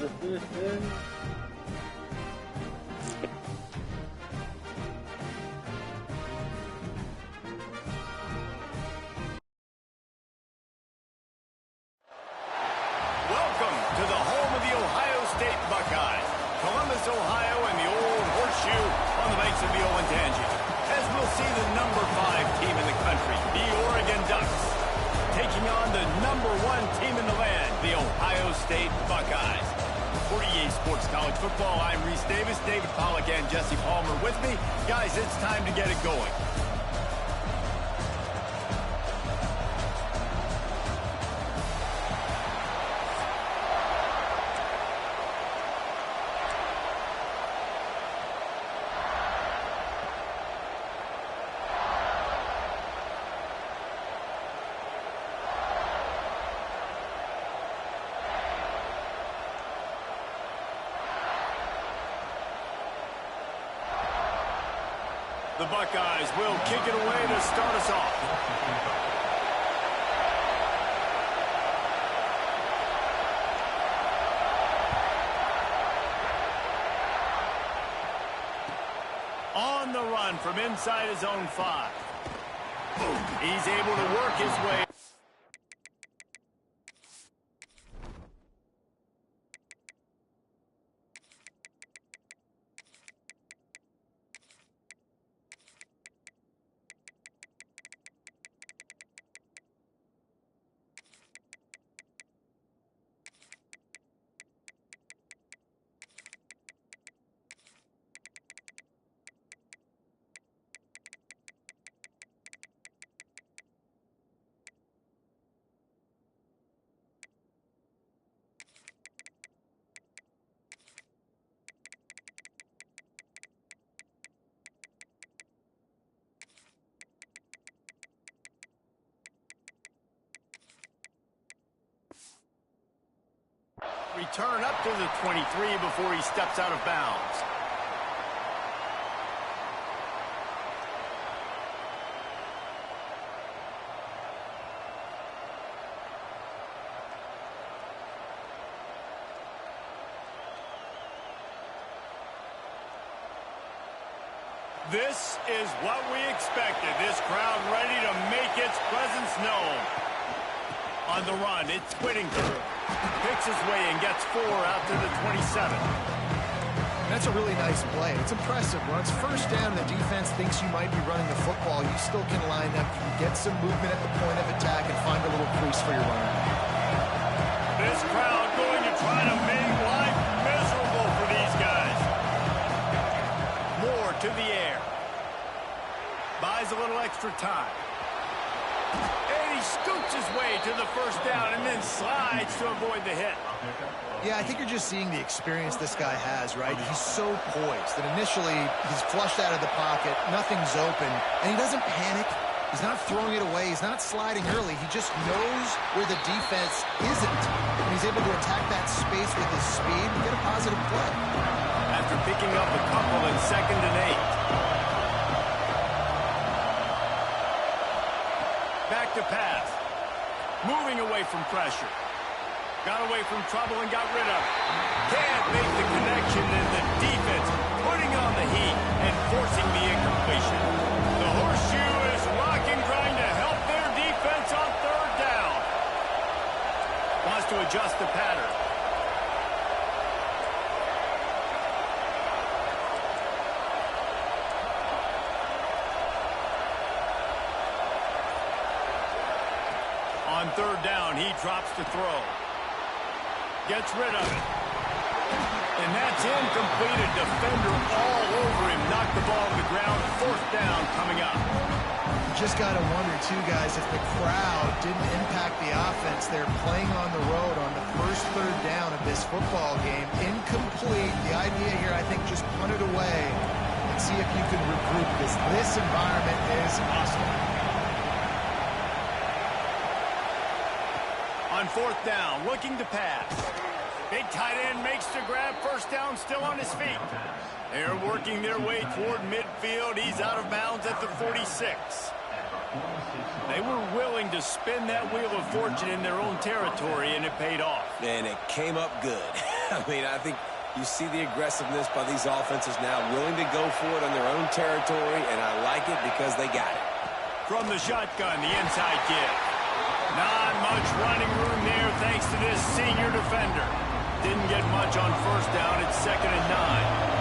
Welcome to the home of the Ohio State Buckeyes, Columbus, Ohio, and the old horseshoe on the banks of the Olentangy. As we'll see the number 5 team in the country, the Oregon Ducks, taking on the number 1 team in the land, the Ohio State Buckeyes. For EA Sports College Football, I'm Reese Davis, David Pollack, and Jesse Palmer with me. Guys, it's time to get it going. The Buckeyes will kick it away to start us off. On the run from inside his own 5. He's able to work his way. Return up to the 23 before he steps out of bounds. This is what we expected. This crowd ready to make its presence known. On the run, it's Whittington. Picks his way and gets 4 out to the 27. That's a really nice play. It's impressive. When it's first down, the defense thinks you might be running the football. You still can line up, you can get some movement at the point of attack, and find a little crease for your runner. This crowd going to try to make life miserable for these guys. Moore to the air. Buys a little extra time. And he scoots his way to the first down and then slides to avoid the hit. Yeah, I think you're just seeing the experience this guy has, right? He's so poised that initially he's flushed out of the pocket, nothing's open, and he doesn't panic. He's not throwing it away. He's not sliding early. He just knows where the defense isn't. And he's able to attack that space with his speed and get a positive play. After picking up a couple in 2nd and 8. Back to pass. Moving away from pressure. Got away from trouble and got rid of it. Can't make the connection, and the defense putting on the heat and forcing the incompletion. The horseshoe is rocking, trying to help their defense on 3rd down. Wants to adjust the pattern. On 3rd down, he drops to throw. Gets rid of it. And that's incomplete. A defender all over him. Knocked the ball to the ground. 4th down coming up. You just got to wonder, too, guys, if the crowd didn't impact the offense. They're playing on the road on the first 3rd down of this football game. Incomplete. The idea here, I think, just punt it away and see if you can regroup, because this environment is hostile. On 4th down, looking to pass. Big tight end makes the grab. 1st down, still on his feet. They're working their way toward midfield. He's out of bounds at the 46. They were willing to spin that wheel of fortune in their own territory, and it paid off. And it came up good. I mean, I think you see the aggressiveness by these offenses now, willing to go for it on their own territory, and I like it because they got it. From the shotgun, the inside give. Not much running room there thanks to this senior defender. Didn't get much on first down. It's 2nd and 9.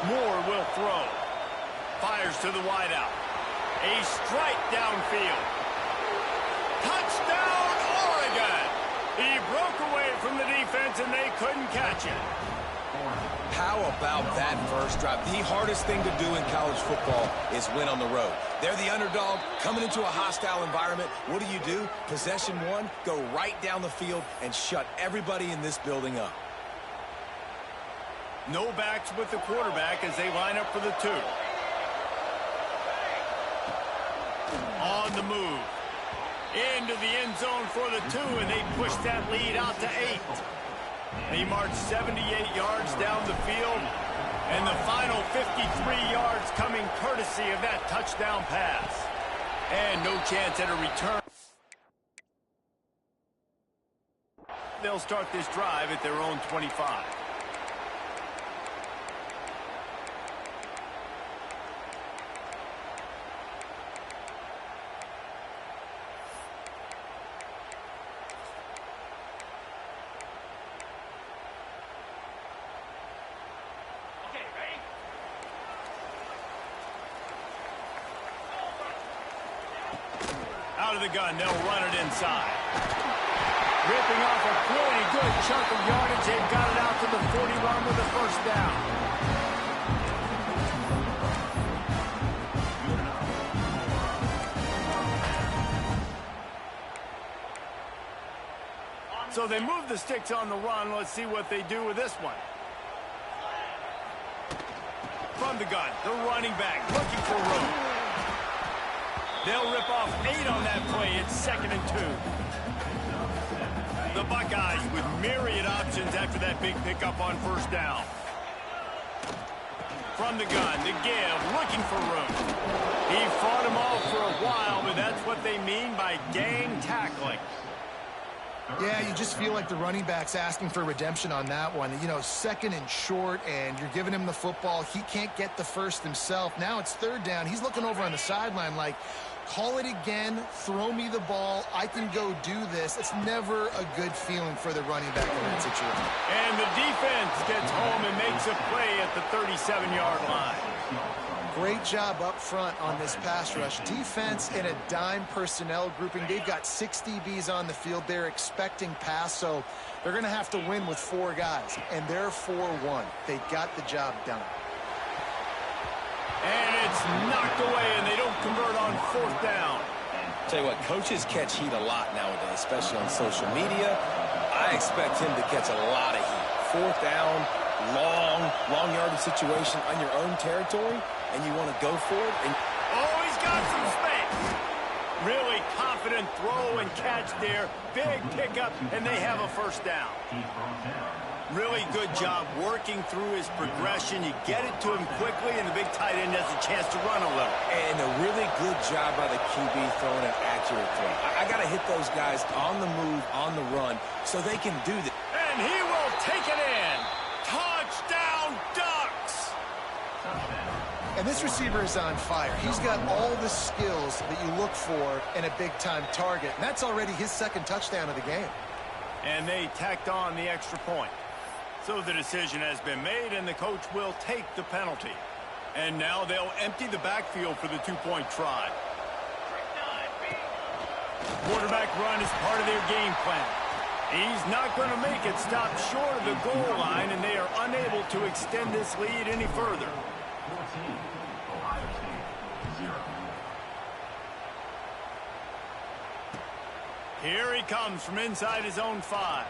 Moore will throw. Fires to the wideout. A strike downfield. Touchdown, Oregon! He broke away from the defense, and they couldn't catch it. How about that first drive? The hardest thing to do in college football is win on the road. They're the underdog, coming into a hostile environment. What do? Possession one, go right down the field and shut everybody in this building up. No backs with the quarterback as they line up for the 2. On the move. Into the end zone for the 2, and they push that lead out to 8. He marched 78 yards down the field, and the final 53 yards coming courtesy of that touchdown pass. And no chance at a return. They'll start this drive at their own 25. Out of the gun, they'll run it inside. Ripping off a pretty good chunk of yardage. They've got it out to the 40 run with a first down. So they move the sticks on the run. Let's see what they do with this one. From the gun, the running back looking for room. They'll rip off 8 on that play. It's 2nd and 2. The Buckeyes with myriad options after that big pickup on first down. From the gun, the give, looking for room. He fought him off for a while, but that's what they mean by gang tackling. Yeah, you just feel like the running back's asking for redemption on that one. You know, 2nd and short, and you're giving him the football. He can't get the first himself. Now it's 3rd down. He's looking over on the sideline like, call it again, throw me the ball, I can go do this. It's never a good feeling for the running back in that situation. And the defense gets home and makes a play at the 37-yard line. Great job up front on this pass rush. Defense in a dime personnel grouping. They've got 6 DBs on the field. They're expecting pass, so they're going to have to win with 4 guys. And they're 4-1. They got the job done. And it's knocked away, and they don't convert on 4th down. Tell you what, coaches catch heat a lot nowadays, especially on social media. I expect him to catch a lot of heat. 4th down, long yardage situation on your own territory, and you want to go for it. And oh, he's got some space. Really confident throw and catch there. Big pickup, and they have a first down. Really good job working through his progression. You get it to him quickly, and the big tight end has a chance to run a little. And a really good job by the QB throwing an accurate throw. I got to hit those guys on the move, on the run, so they can do that. And he will take it in. Touchdown, Ducks! And this receiver is on fire. He's got all the skills that you look for in a big-time target. And that's already his 2nd touchdown of the game. And they tacked on the extra point. So the decision has been made, and the coach will take the penalty. And now they'll empty the backfield for the 2-point try. Quarterback run is part of their game plan. He's not going to make it stop short of the goal line, and they are unable to extend this lead any further. Here he comes from inside his own 5.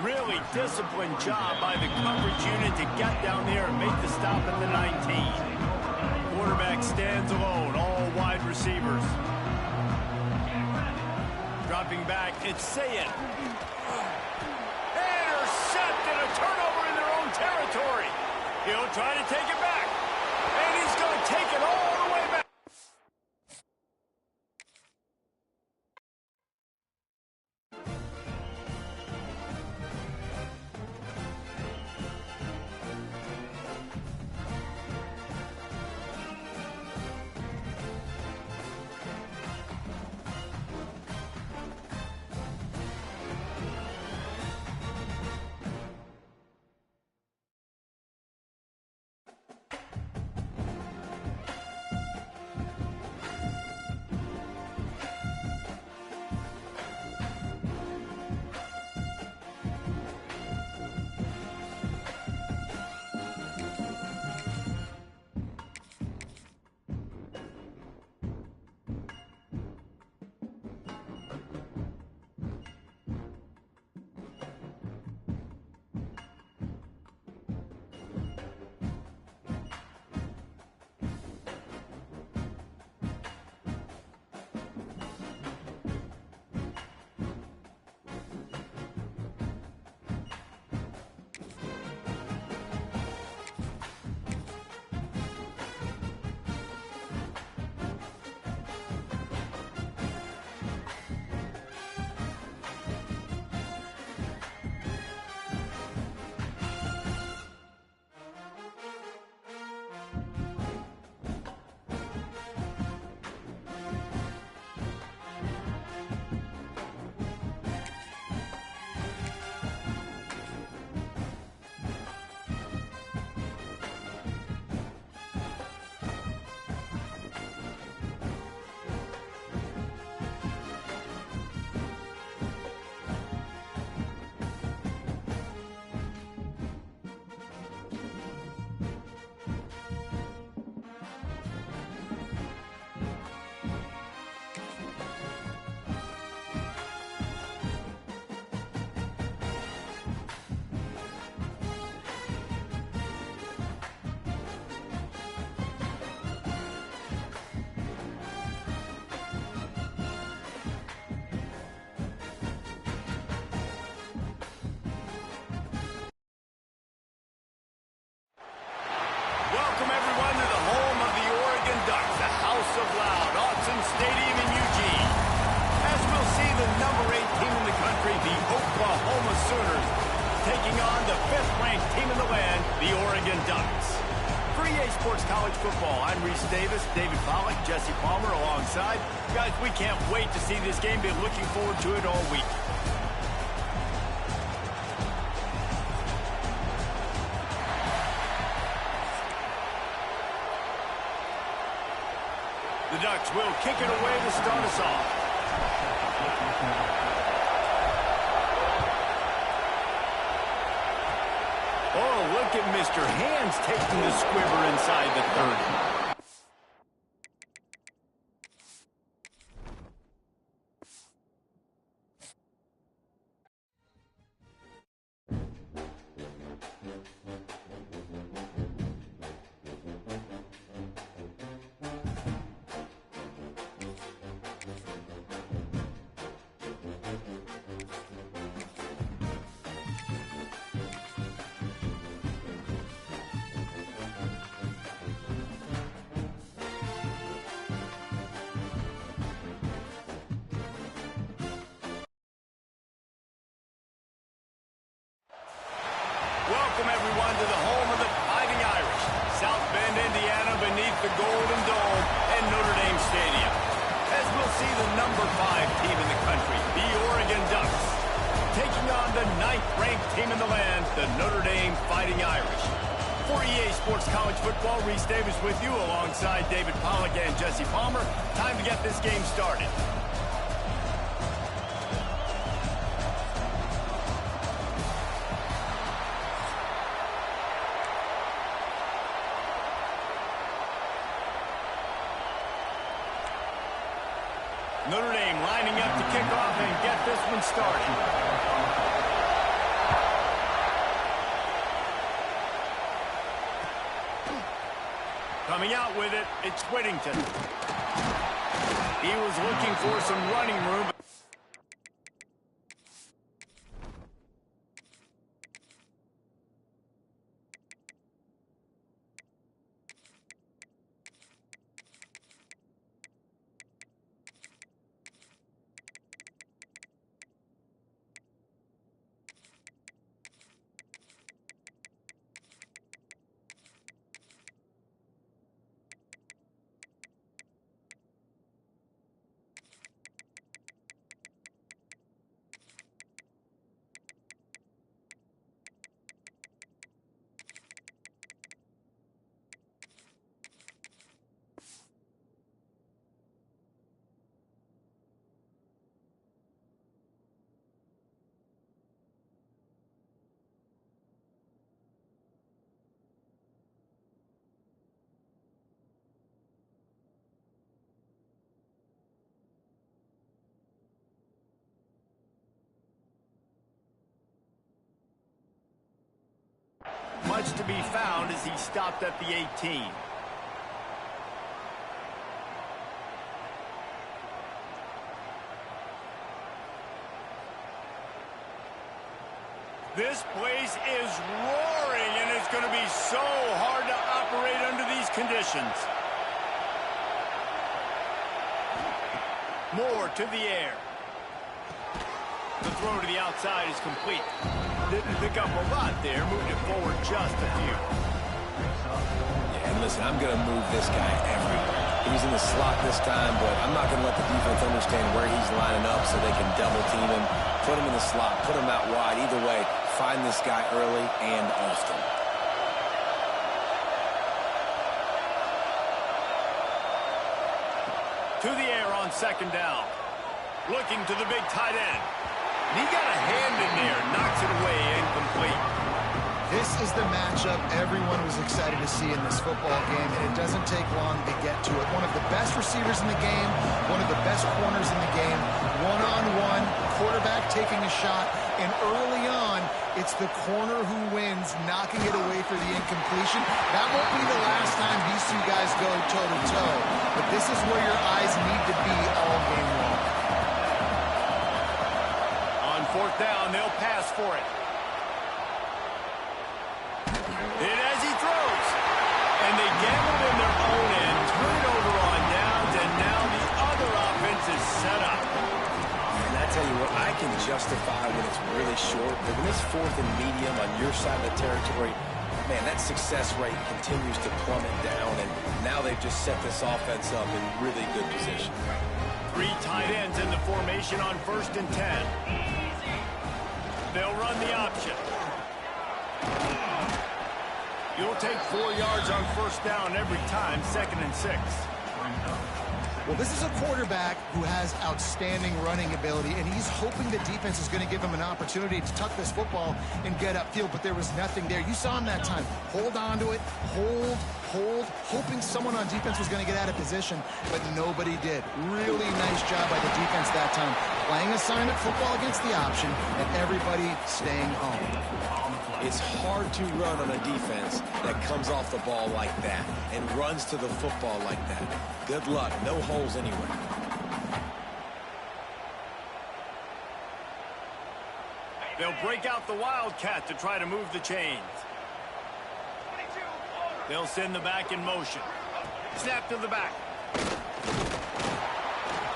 Really disciplined job by the coverage unit to get down there and make the stop at the 19. Quarterback stands alone, all wide receivers. Dropping back, it's Sayin. Intercepted, a turnover in their own territory. He'll try to take it back. And he's going to take it all the way back. Welcome, everyone, to the home of the Oregon Ducks, the House of Loud, Autzen Stadium in Eugene. As we'll see the number 8 team in the country, the Oklahoma Sooners, taking on the 5th-ranked team in the land, the Oregon Ducks. For EA Sports College Football, I'm Reese Davis, David Pollack, Jesse Palmer alongside. Guys, we can't wait to see this game. Been looking forward to it all week. The Ducks will kick it away to start us off. Oh, look at Mr. Hands taking the squibber inside the 30. Welcome, everyone, to the home of the Fighting Irish, South Bend, Indiana, beneath the Golden Dome and Notre Dame Stadium. As we'll see the number 5 team in the country, the Oregon Ducks, taking on the 9th-ranked team in the land, the Notre Dame Fighting Irish. For EA Sports College Football, Reese Davis with you alongside David Pollack and Jesse Palmer. Time to get this game started. Notre Dame lining up to kick off and get this one started. Coming out with it, it's Whittington. He was looking for some running room. much to be found as he stopped at the 18. This place is roaring, and it's going to be so hard to operate under these conditions. Moore to the air. The throw to the outside is complete. Didn't pick up a lot there, moved it forward just a few. Yeah, and listen, I'm going to move this guy everywhere. He's in the slot this time, but I'm not going to let the defense understand where he's lining up so they can double team him, put him in the slot, put him out wide. Either way, find this guy early and often. To the air on second down. Looking to the big tight end. And he got a hand in there, knocks it away, incomplete. This is the matchup everyone was excited to see in this football game, and it doesn't take long to get to it. One of the best receivers in the game, one of the best corners in the game, one-on-one, quarterback taking a shot, and early on, it's the corner who wins, knocking it away for the incompletion. That won't be the last time these two guys go toe-to-toe, but this is where your eyes need to be all game long. On fourth down, they'll pass for it. And as he throws, and they gambled in their own end, turn it over on downs, and now the other offense is set up. And I tell you what, I can justify when it's really short, but when it's fourth and medium on your side of the territory, man, that success rate continues to plummet down, and now they've just set this offense up in really good position. 3 tight ends in the formation on 1st and 10. They'll run the option. You'll take 4 yards on 1st down every time, 2nd and 6. Well, this is a quarterback who has outstanding running ability, and he's hoping the defense is going to give him an opportunity to tuck this football and get upfield, but there was nothing there. You saw him that time. Hold on to it, hold, hoping someone on defense was going to get out of position, but nobody did. Really nice job by the defense that time, playing assignment football against the option, and everybody staying home. It's hard to run on a defense that comes off the ball like that and runs to the football like that. Good luck. No holes anywhere. They'll break out the Wildcat to try to move the chains. They'll send the back in motion. Snap to the back.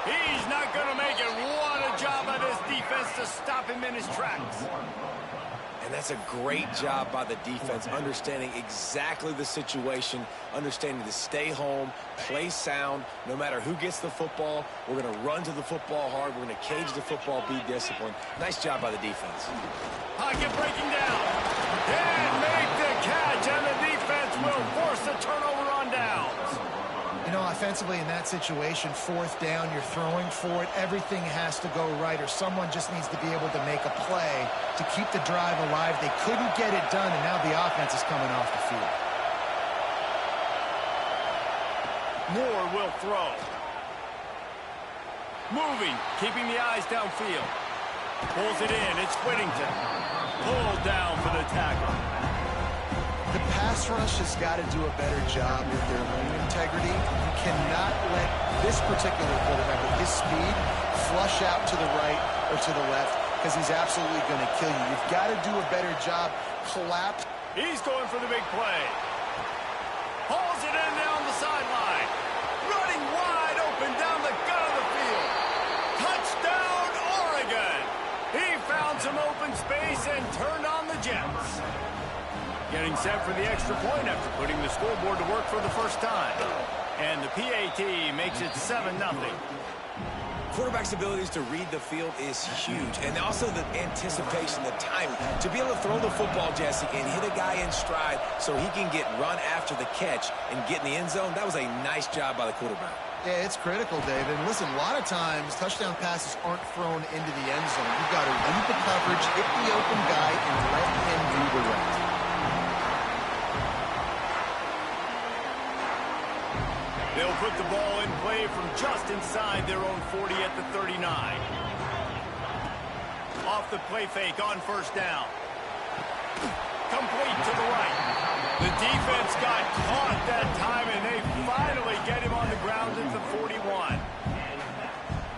He's not going to make it. What a job by this defense to stop him in his tracks. And that's a great job by the defense, understanding exactly the situation, understanding to stay home, play sound. No matter who gets the football, we're going to run to the football hard. We're going to cage the football, be disciplined. Nice job by the defense. Pocket breaking down. And make the catch, and the defense will force a turnover on downs. You know, offensively in that situation, 4th down, you're throwing for it, everything has to go right, or someone just needs to be able to make a play to keep the drive alive. They couldn't get it done, and now the offense is coming off the field. Moore will throw. Moving, keeping the eyes downfield. Pulls it in, it's Whittington. Pulled down for the tackle. The pass rush has got to do a better job with their lane integrity. You cannot let this particular quarterback with his speed flush out to the right or to the left, because he's absolutely going to kill you. You've got to do a better job. Collapse. He's going for the big play. Hauls it in down the sideline. Running wide open down the gut of the field. Touchdown, Oregon. He found some open space and turned on the Jets. Getting set for the extra point after putting the scoreboard to work for the first time. And the PAT makes it 7-0. Quarterback's abilities to read the field is huge, and also the anticipation, the timing. To be able to throw the football, Jesse, and hit a guy in stride so he can get run after the catch and get in the end zone, that was a nice job by the quarterback. Yeah, it's critical, David. And listen, a lot of times, touchdown passes aren't thrown into the end zone. You've got to read the coverage, hit the open guy, and let him do the rest. They'll put the ball in play from just inside their own 40 at the 39. Off the play fake on 1st down. Complete to the right. The defense got caught that time, and they finally get him on the ground at the 41.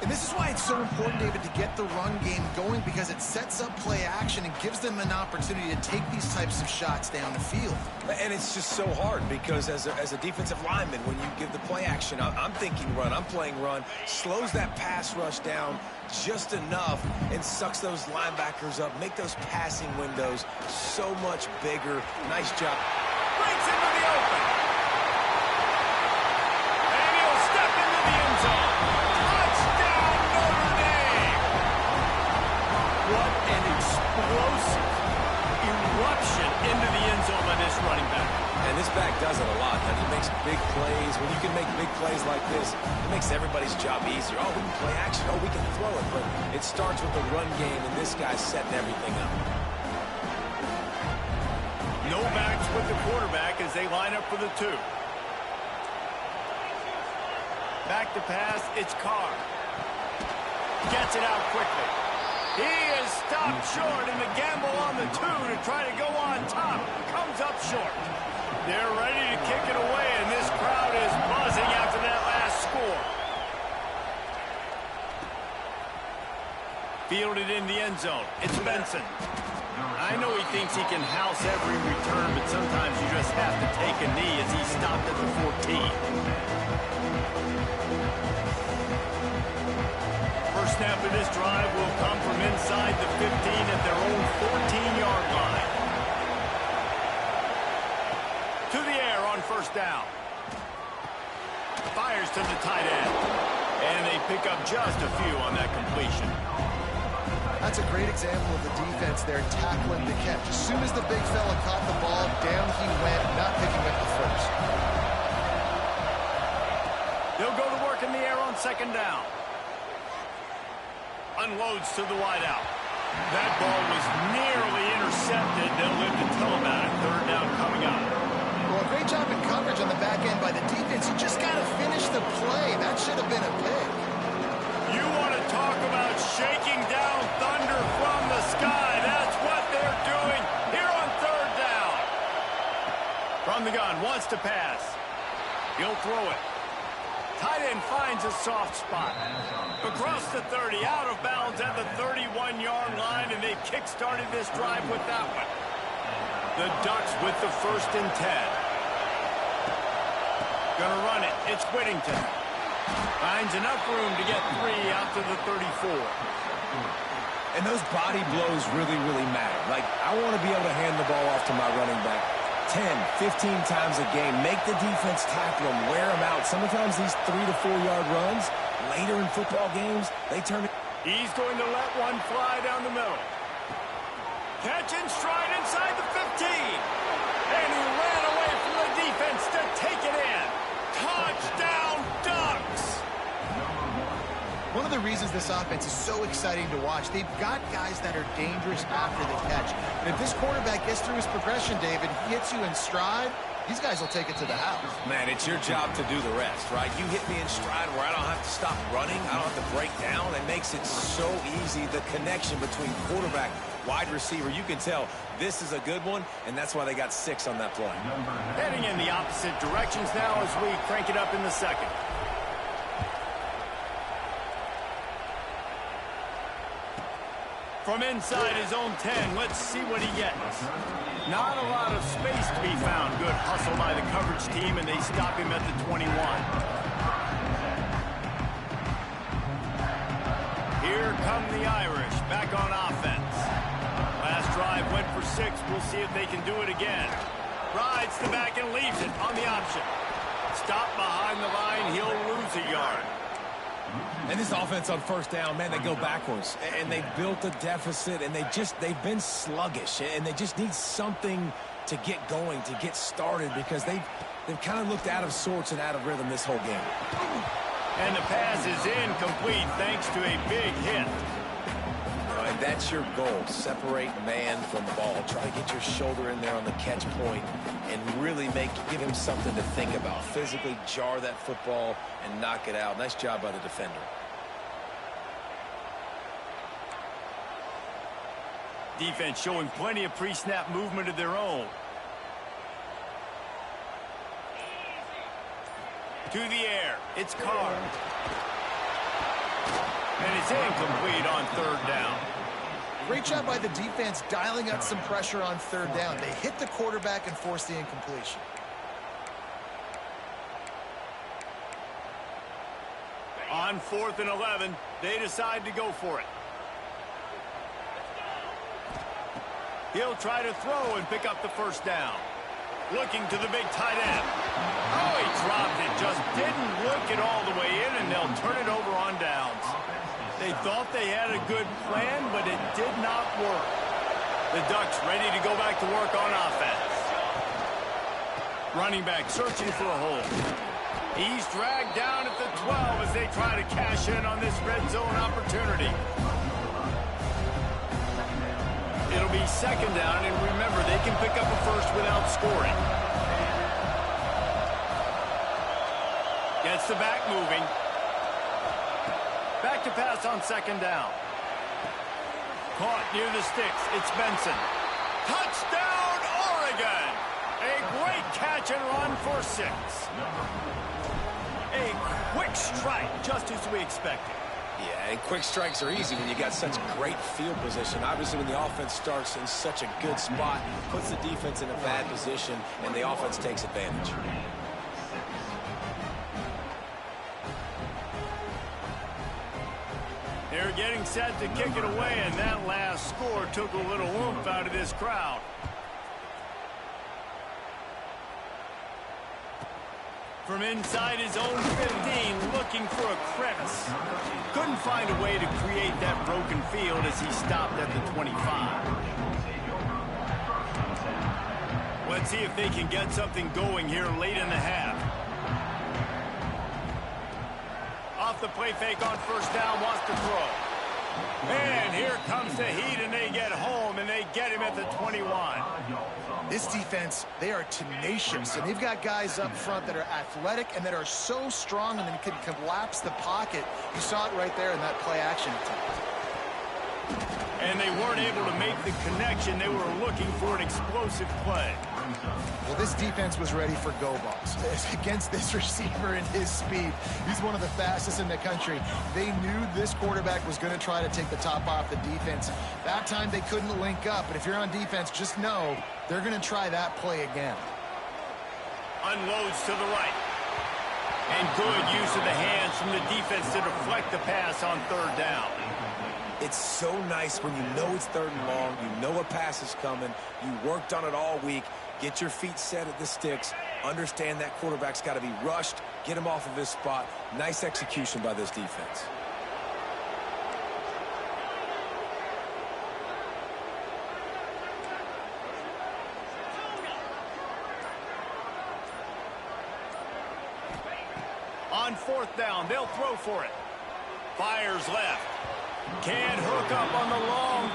And this is why it's so important, David, to get the run game going, because it sets up play action and gives them an opportunity to take these types of shots down the field. And it's just so hard because as a defensive lineman, when you give the play action, I'm thinking run, I'm playing run, slows that pass rush down just enough and sucks those linebackers up, make those passing windows so much bigger. Nice job. Breaks into the open. And he'll step into the end zone. Touchdown, Notre Dame! What an explosive eruption into the end zone by this running back. And this back does it a lot. He makes big plays. When you can make big plays like this, it makes everybody's job easier. Oh, we can play action. Oh, we can throw it. But it starts with the run game, and this guy's setting everything up. No backs with the quarterback as they line up for the 2. Back to pass, it's Carr. Gets it out quickly. He is stopped short, and the gamble on the 2 to try to go on top comes up short. They're ready to kick it away, and this crowd is buzzing after that last score. Fielded in the end zone. It's Benson. I know he thinks he can house every return, but sometimes you just have to take a knee as he stopped at the 14. First snap of this drive will come from inside the 15 at their own 14-yard line. To the air on first down. Fires to the tight end. And they pick up just a few on that completion. That's a great example of the defense there tackling the catch. As soon as the big fella caught the ball, down he went, not picking up the first. They'll go to work in the air on second down. Unloads to the wideout. That ball was nearly intercepted. They'll live to tell about it. Third down coming up. Well, a great job in coverage on the back end by the defense. You just got to finish the play. That should have been a pick. You want to talk about shaking down thunder from the sky. That's what they're doing here on third down. From the gun, wants to pass. He'll throw it. Tight end finds a soft spot. Across the 30, out of bounds at the 31-yard line, and they kick-started this drive with that one. The Ducks with the 1st and 10. Gonna run it. It's Whittington. Finds enough room to get 3 out to the 34. And those body blows really, really matter. Like, I want to be able to hand the ball off to my running back 10, 15 times a game. Make the defense tackle them, wear them out. Sometimes these 3 to 4 yard runs, later in football games, they turn it. He's going to let one fly down the middle. Catch and stride inside the 15. And he ran away from the defense to take it in. Touchdown, Ducks! One of the reasons this offense is so exciting to watch, they've got guys that are dangerous after the catch. And if this quarterback gets through his progression, David, he hits you in stride, these guys will take it to the house. Man, it's your job to do the rest, right? You hit me in stride where I don't have to stop running. I don't have to break down. It makes it so easy, the connection between quarterback, wide receiver. You can tell this is a good one, and that's why they got 6 on that play. Heading in the opposite directions now as we crank it up in the second. From inside his own 10, let's see what he gets. Not a lot of space to be found. Good hustle by the coverage team, and they stop him at the 21. Here come the Irish, back on offense. Last drive went for 6. We'll see if they can do it again. Rides the back and leaves it on the option. Stop behind the line, he'll lose a yard. And this offense on first down, man, they go backwards. And they've built a deficit, and they've been sluggish. And they just need something to get going, to get started, because they've kind of looked out of sorts and out of rhythm this whole game. And the pass is incomplete thanks to a big hit. And that's your goal. Separate man from the ball. Try to get your shoulder in there on the catch point and really give him something to think about. Physically jar that football and knock it out. Nice job by the defender. Defense showing plenty of pre-snap movement of their own. To the air. It's Carr. And it's incomplete on third down. Great job by the defense dialing up some pressure on third down. They hit the quarterback and forced the incompletion. On 4th and 11, they decide to go for it. He'll try to throw and pick up the first down. Looking to the big tight end. Oh, he dropped it. Just didn't look it all the way in, and they'll turn it over on downs. They thought they had a good plan, but it did not work. The Ducks ready to go back to work on offense. Running back searching for a hole. He's dragged down at the 12 as they try to cash in on this red zone opportunity. It'll be second down, and remember, they can pick up a first without scoring. Gets the back moving. Back to pass on second down. Caught near the sticks. It's Benson. Touchdown, Oregon! A great catch and run for 6. A quick strike, just as we expected. Yeah, and quick strikes are easy when you got such great field position. Obviously, when the offense starts in such a good spot, puts the defense in a bad position, and the offense takes advantage. They're getting set to kick it away, and that last score took a little oomph out of this crowd. From inside his own 15, looking for a crevice. Couldn't find a way to create that broken field as he stopped at the 25. Let's see if they can get something going here late in the half. Off the play fake on first down, wants to throw. And here comes the heat, and they get home, and they get him at the 21. This defense, they are tenacious, and they've got guys up front that are athletic and that are so strong and then can collapse the pocket. You saw it right there in that play-action attempt. And they weren't able to make the connection. They were looking for an explosive play. Well, this defense was ready for go balls. Against this receiver and his speed, he's one of the fastest in the country. They knew this quarterback was going to try to take the top off the defense. That time they couldn't link up, but if you're on defense, just know they're going to try that play again. Unloads to the right. And good use of the hands from the defense to deflect the pass on third down. It's so nice when you know it's third and long, you know a pass is coming, you worked on it all week, get your feet set at the sticks, understand that quarterback's got to be rushed, get him off of his spot. Nice execution by this defense. On fourth down, they'll throw for it. Fires left. Can't hook up on the long